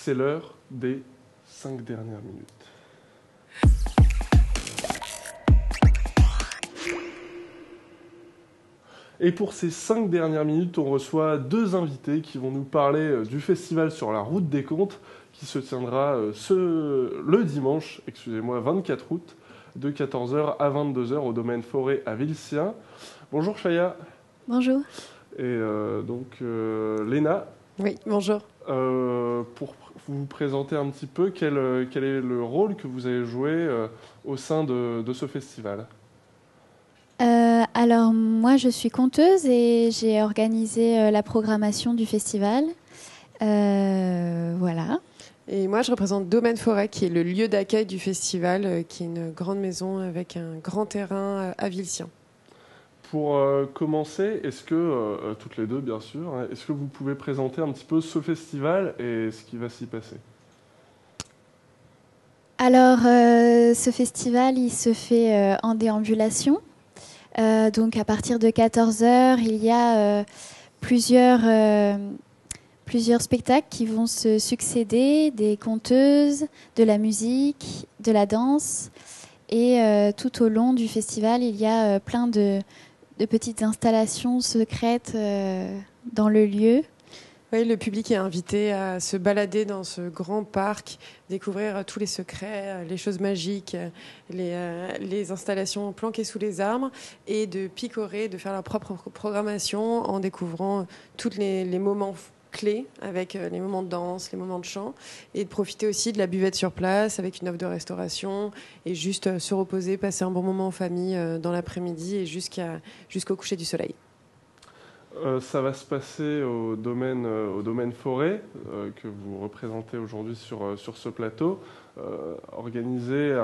C'est l'heure des 5 dernières minutes. Et pour ces 5 dernières minutes, on reçoit 2 invités qui vont nous parler du festival sur la route des contes qui se tiendra le dimanche, 24 août, de 14h à 22h au domaine forêt à Villecien. Bonjour Chaya. Bonjour. Et Léna. Oui, bonjour. Pour vous présenter un petit peu, quel est le rôle que vous avez joué au sein de ce festival ? Alors moi je suis conteuse et j'ai organisé la programmation du festival. Voilà. Et moi je représente Domaine Forêt qui est le lieu d'accueil du festival, qui est une grande maison avec un grand terrain à Villecien. Pour commencer, est-ce que, toutes les deux bien sûr, est-ce que vous pouvez présenter un petit peu ce festival et ce qui va s'y passer ? Alors ce festival il se fait en déambulation. Donc à partir de 14h, il y a plusieurs spectacles qui vont se succéder, des conteuses, de la musique, de la danse. Et tout au long du festival, il y a plein de petites installations secrètes dans le lieu. Oui, le public est invité à se balader dans ce grand parc, découvrir tous les secrets, les choses magiques, les installations planquées sous les arbres et de picorer, de faire leur propre programmation en découvrant tous les moments clés avec les moments de danse, les moments de chant et de profiter aussi de la buvette sur place avec une offre de restauration et juste se reposer, passer un bon moment en famille dans l'après-midi et jusqu'au coucher du soleil. Ça va se passer au domaine forêt que vous représentez aujourd'hui sur ce plateau. Organiser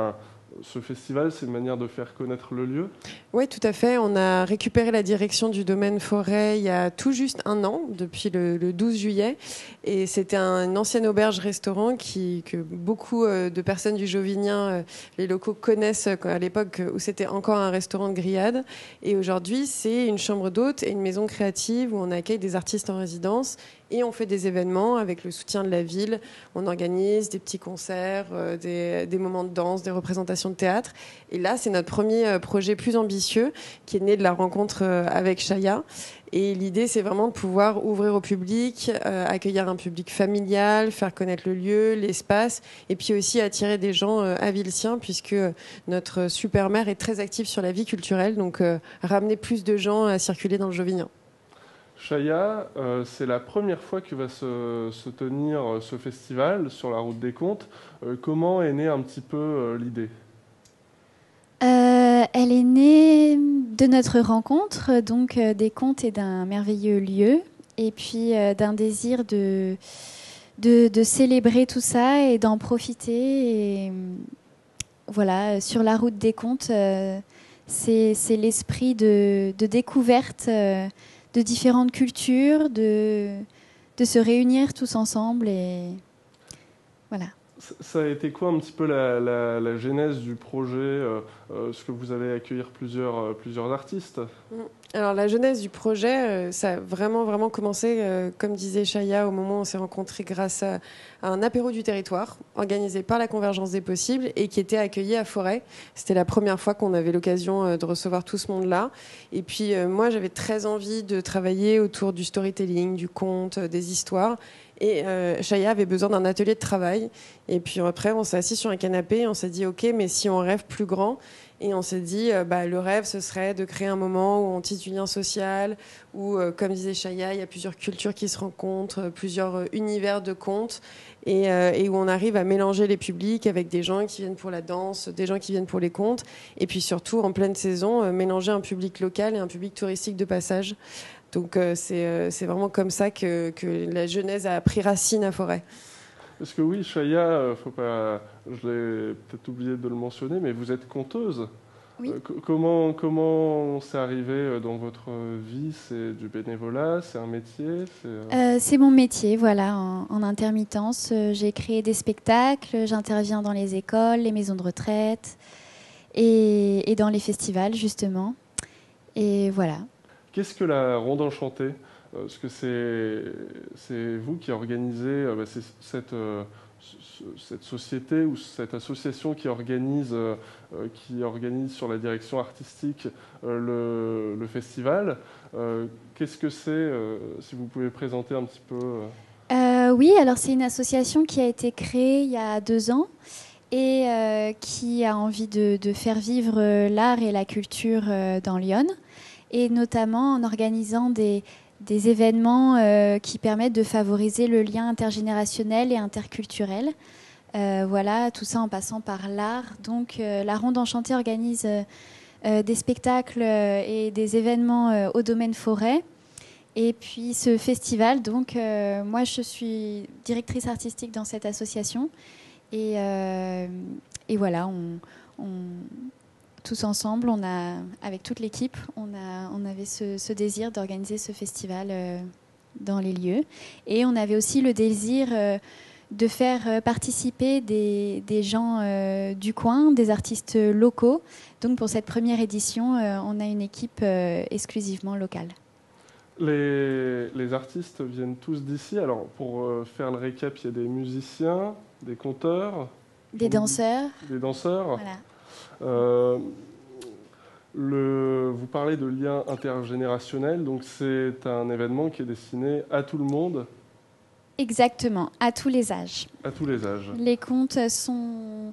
ce festival, c'est une manière de faire connaître le lieu ? Oui, tout à fait. On a récupéré la direction du domaine forêt il y a tout juste un an, depuis le 12 juillet. Et c'était une ancienne auberge-restaurant que beaucoup de personnes du Jovinien, les locaux connaissent à l'époque où c'était encore un restaurant de grillade. Et aujourd'hui, c'est une chambre d'hôte et une maison créative où on accueille des artistes en résidence. Et on fait des événements avec le soutien de la ville. On organise des petits concerts, des moments de danse, des représentations de théâtre. Et là, c'est notre premier projet plus ambitieux qui est né de la rencontre avec Chaya. Et l'idée, c'est vraiment de pouvoir ouvrir au public, accueillir un public familial, faire connaître le lieu, l'espace, et puis aussi attirer des gens à Villecien, puisque notre super maire est très active sur la vie culturelle. Donc, ramener plus de gens à circuler dans le Jovinien. Chaya, c'est la première fois que va se tenir ce festival sur la route des contes. Comment est née un petit peu l'idée ? Elle est née de notre rencontre, donc des contes et d'un merveilleux lieu, et puis d'un désir de célébrer tout ça et d'en profiter. Et, voilà, sur la route des contes, c'est l'esprit de découverte de différentes cultures, de se réunir tous ensemble et voilà. Ça a été quoi un petit peu la genèse du projet, ce que vous allez accueillir plusieurs artistes ? Alors la genèse du projet, ça a vraiment commencé, comme disait Chaya, au moment où on s'est rencontrés grâce à un apéro du territoire organisé par la Convergence des Possibles et qui était accueilli à Forêt. C'était la première fois qu'on avait l'occasion de recevoir tout ce monde-là. Et puis moi, j'avais très envie de travailler autour du storytelling, du conte, des histoires. Et Chaya avait besoin d'un atelier de travail. Et puis après, on s'est assis sur un canapé et on s'est dit, OK, mais si on rêve plus grand ? Et on s'est dit, le rêve, ce serait de créer un moment où on tisse du lien social, où, comme disait Chaya, il y a plusieurs cultures qui se rencontrent, plusieurs univers de contes, et où on arrive à mélanger les publics avec des gens qui viennent pour la danse, des gens qui viennent pour les contes, et puis surtout, en pleine saison, mélanger un public local et un public touristique de passage. Donc c'est vraiment comme ça que la genèse a pris racine à Forêt. Parce que oui, Chaya, je l'ai peut-être oublié de le mentionner, mais vous êtes conteuse. Oui. Comment c'est arrivé dans votre vie ? C'est du bénévolat ? C'est un métier ? C'est mon métier, voilà, en intermittence. J'ai créé des spectacles, j'interviens dans les écoles, les maisons de retraite et dans les festivals, justement. Et voilà. Qu'est-ce que la Ronde Enchantée ? Parce que c'est vous qui organisez cette société ou cette association qui organise sur la direction artistique le festival. Qu'est-ce que c'est, si vous pouvez présenter un petit peu Oui, alors c'est une association qui a été créée il y a 2 ans et qui a envie de faire vivre l'art et la culture dans Lyon, et notamment en organisant des événements qui permettent de favoriser le lien intergénérationnel et interculturel. Voilà, tout ça en passant par l'art. Donc la Ronde Enchantée organise des spectacles et des événements au domaine forêt. Et puis ce festival, donc moi je suis directrice artistique dans cette association. Et voilà, tous ensemble, avec toute l'équipe, on avait ce désir d'organiser ce festival dans les lieux. Et on avait aussi le désir de faire participer des gens du coin, des artistes locaux. Donc pour cette première édition, on a une équipe exclusivement locale. Les artistes viennent tous d'ici. Alors, pour faire le récap, il y a des musiciens, des conteurs, des danseurs. Des danseurs. Voilà. Vous parlez de lien intergénérationnel, donc c'est un événement qui est destiné à tout le monde. Exactement, à tous les âges. À tous les âges. Les contes sont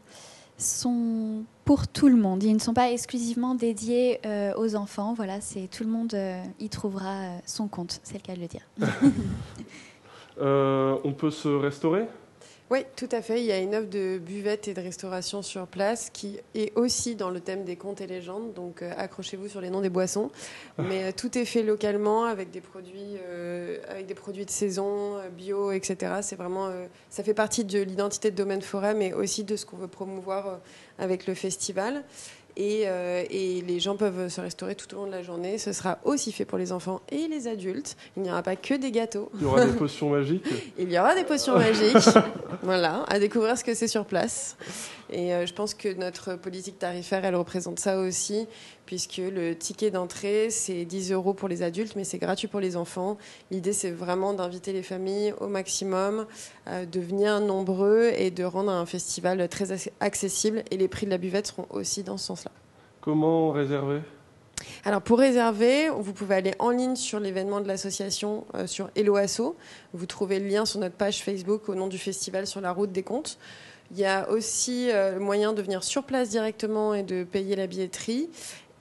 pour tout le monde. Ils ne sont pas exclusivement dédiés aux enfants. Voilà, tout le monde y trouvera son conte, c'est le cas de le dire. On peut se restaurer ? Oui, tout à fait. Il y a une offre de buvette et de restauration sur place qui est aussi dans le thème des contes et légendes. Donc accrochez-vous sur les noms des boissons. Mais tout est fait localement avec des produits de saison, bio, etc. C'est vraiment, ça fait partie de l'identité de Domaine Forêt, mais aussi de ce qu'on veut promouvoir avec le festival. Et les gens peuvent se restaurer tout au long de la journée. Ce sera aussi fait pour les enfants et les adultes. Il n'y aura pas que des gâteaux. Il y aura des potions magiques. Il y aura des potions magiques. Voilà, à découvrir ce que c'est sur place. Et je pense que notre politique tarifaire, elle représente ça aussi, puisque le ticket d'entrée, c'est 10 € pour les adultes, mais c'est gratuit pour les enfants. L'idée, c'est vraiment d'inviter les familles au maximum, de venir nombreux et de rendre un festival très accessible. Et les prix de la buvette seront aussi dans ce sens-là. Comment réserver ? Alors pour réserver, vous pouvez aller en ligne sur l'événement de l'association sur Hello Asso. Vous trouvez le lien sur notre page Facebook au nom du festival sur la route des contes. Il y a aussi le moyen de venir sur place directement et de payer la billetterie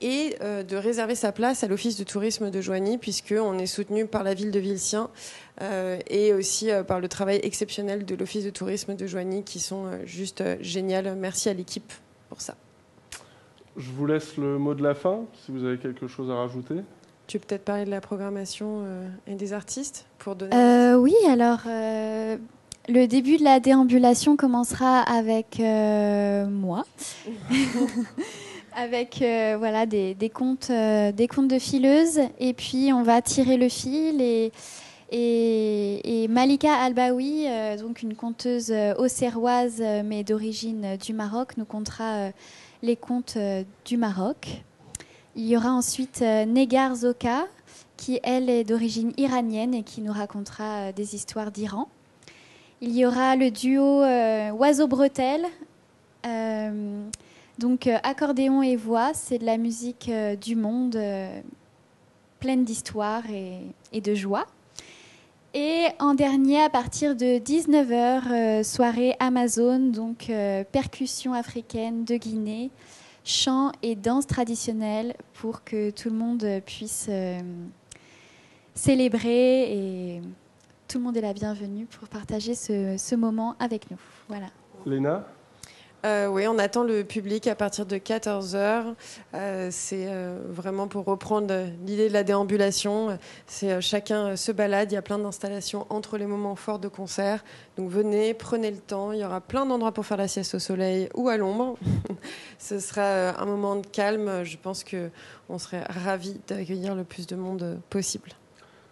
et de réserver sa place à l'Office de tourisme de Joigny, puisqu'on est soutenu par la ville de Vilsien et aussi par le travail exceptionnel de l'Office de tourisme de Joigny qui sont juste géniales. Merci à l'équipe pour ça. Je vous laisse le mot de la fin, si vous avez quelque chose à rajouter. Tu peux peut-être parler de la programmation et des artistes pour donner... Oui, alors le début de la déambulation commencera avec moi, avec voilà, des contes de fileuses, et puis on va tirer le fil et Malika Albaoui, donc une conteuse auxerroise mais d'origine du Maroc, nous contera les contes du Maroc. Il y aura ensuite Negar Zoka, qui elle est d'origine iranienne et qui nous racontera des histoires d'Iran. Il y aura le duo Oiseau-Bretelle, donc accordéon et voix, c'est de la musique du monde, pleine d'histoire et de joie. Et en dernier, à partir de 19h, soirée Amazon, donc percussion africaine de Guinée, chant et danse traditionnelle pour que tout le monde puisse célébrer, et tout le monde est la bienvenue pour partager ce moment avec nous. Voilà. Léna ? Oui, on attend le public à partir de 14h. C'est vraiment pour reprendre l'idée de la déambulation. C'est chacun se balade. Il y a plein d'installations entre les moments forts de concert. Donc venez, prenez le temps. Il y aura plein d'endroits pour faire la sieste au soleil ou à l'ombre. Ce sera un moment de calme. Je pense qu'on serait ravis d'accueillir le plus de monde possible.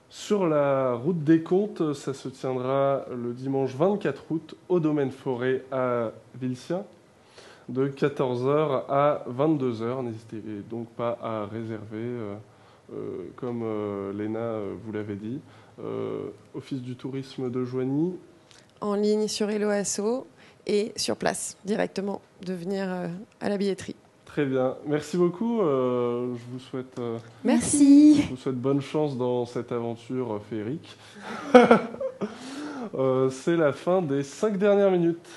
Sur la route des contes, ça se tiendra le dimanche 24 août au domaine forêt à Vilsien, de 14h à 22h. N'hésitez donc pas à réserver comme Léna vous l'avait dit. Office du tourisme de Joigny. En ligne sur Hello Asso et sur place, directement, de venir à la billetterie. Très bien. Merci beaucoup. Je vous souhaite, Merci. je vous souhaite bonne chance dans cette aventure féerique. C'est la fin des 5 dernières minutes.